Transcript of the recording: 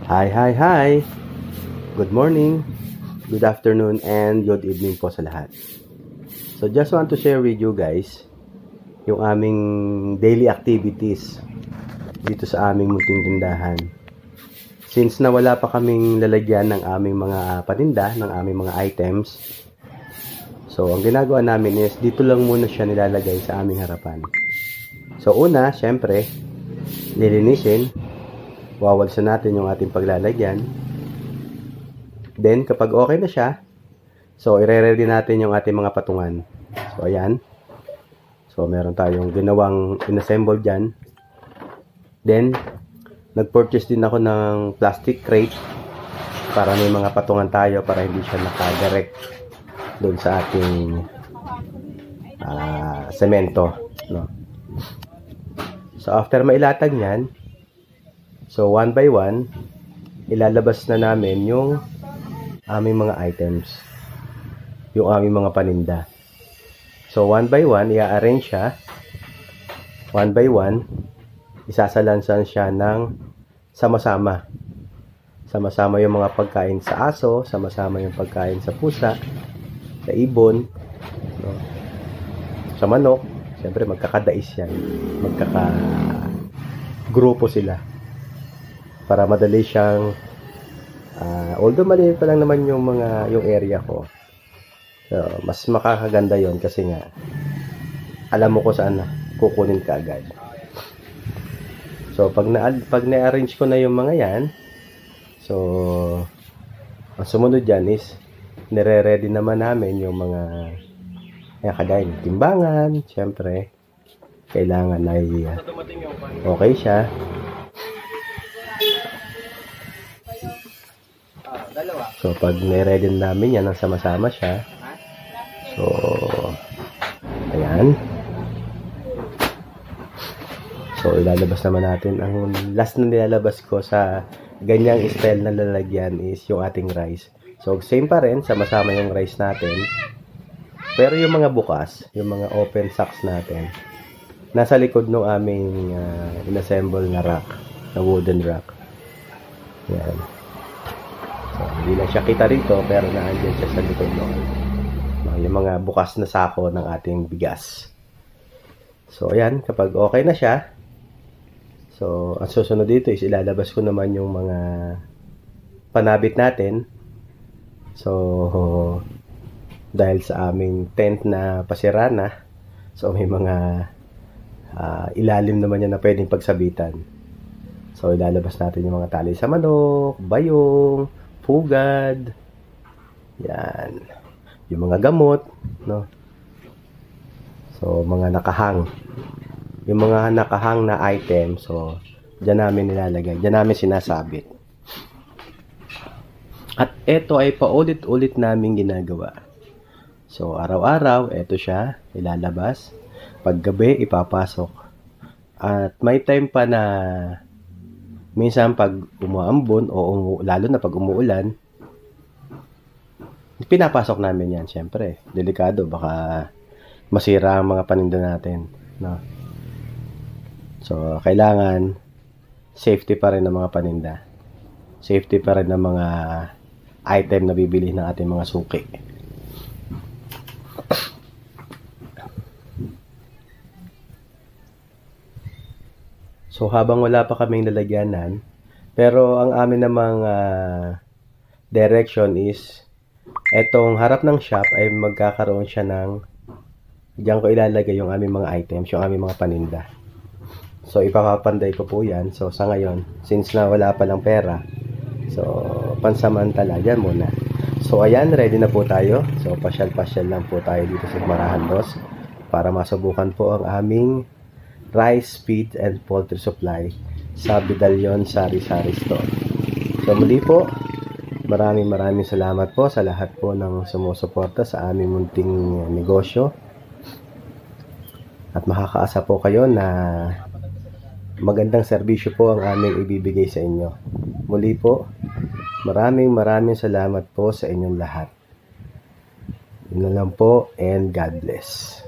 Hi, hi, hi! Good morning, good afternoon, and good evening po sa lahat. So just want to share with you guys yung aming daily activities dito sa aming munting tindahan. Since nawala pa kaming lalagyan ng aming mga paninda, ng aming mga items, so ang ginagawa namin is dito lang muna siya nilalagay sa aming harapan. So una, syempre, nilinisin, wawalsan natin yung ating paglalagyan. Then, kapag okay na siya, so, ire-ready natin yung ating mga patungan. So, ayan. So, meron tayong ginawang inassemble dyan. Then, nag-purchase din ako ng plastic crate para may mga patungan tayo para hindi siya naka-direct doon sa ating semento. No? So, after mailatag nyan, so, one by one, ilalabas na namin yung aming mga items. Yung aming mga paninda. So, one by one, i-arrange siya. One by one, isasalansan siya ng sama-sama. Sama-sama yung mga pagkain sa aso, sama-sama yung pagkain sa pusa, sa ibon, no? Sa manok. Siyempre, magkakadais yan. Magkaka-grupo sila. Para madali siyang although maliit pa lang naman yung area ko. So, mas makakaganda yon kasi nga alam mo ko saan kukunin ka agad. So, pag na-arrange ko na yung mga yan, so ang sumunod dyan is nire-ready naman namin yung mga kagaya ng timbangan. Siyempre, kailangan ay okay siya. So, pag nire-ready namin yan, ang sama-sama siya. So, ayan. So, ilalabas naman natin. Ang last na nilalabas ko sa ganyang style na lalagyan is yung ating rice. So, same pa rin. Sama-sama yung rice natin. Pero yung mga bukas, yung mga open sacks natin, nasa likod ng aming inassemble na rack, na wooden rack. Ayan. So, hindi lang siya kita rito, pero naandyan siya sa likod noon. Yung mga bukas na sako ng ating bigas. So, ayan, kapag okay na siya, so, ang susunod dito is ilalabas ko naman yung mga panabit natin. So, dahil sa aming tent na pasira na, so, may mga ilalim naman yan na pwedeng pagsabitan. So, ilalabas natin yung mga tali sa manok, bayong, pugad, yan, yung mga gamot, no? So, mga nakahang, yung mga nakahang na item, so, dyan namin nilalagay, dyan namin sinasabit. At ito ay paulit-ulit namin ginagawa. So, araw-araw, ito siya, ilalabas, paggabi, ipapasok. At may time pa na minsan pag umuambon o lalo na pag umuulan, pinapasok namin yan, syempre. Delikado, baka masira ang mga paninda natin, no? So, kailangan safety pa rin ng mga paninda. Safety pa rin ng mga item na bibili ng ating mga suki. So, habang wala pa kaming lalagyanan, pero ang amin namang direction is, etong harap ng shop ay magkakaroon siya ng, diyan ko ilalagay yung aming mga items, yung aming mga paninda. So, ipapapanday ko po yan. So, sa ngayon, since na wala pa lang pera, so, pansamantala, yan muna. So, ayan, ready na po tayo. So, pasyal-pasyal lang po tayo dito sa Marahan Dos para masubukan po ang aming rice, feed, and poultry supply sa Bidalyon Sari-Sari Store. So, muli po, maraming salamat po sa lahat po ng sumusuporta sa aming munting negosyo. At makakaasa po kayo na magandang serbisyo po ang aming ibibigay sa inyo. Muli po, maraming salamat po sa inyong lahat. Yun na lang po, and God bless.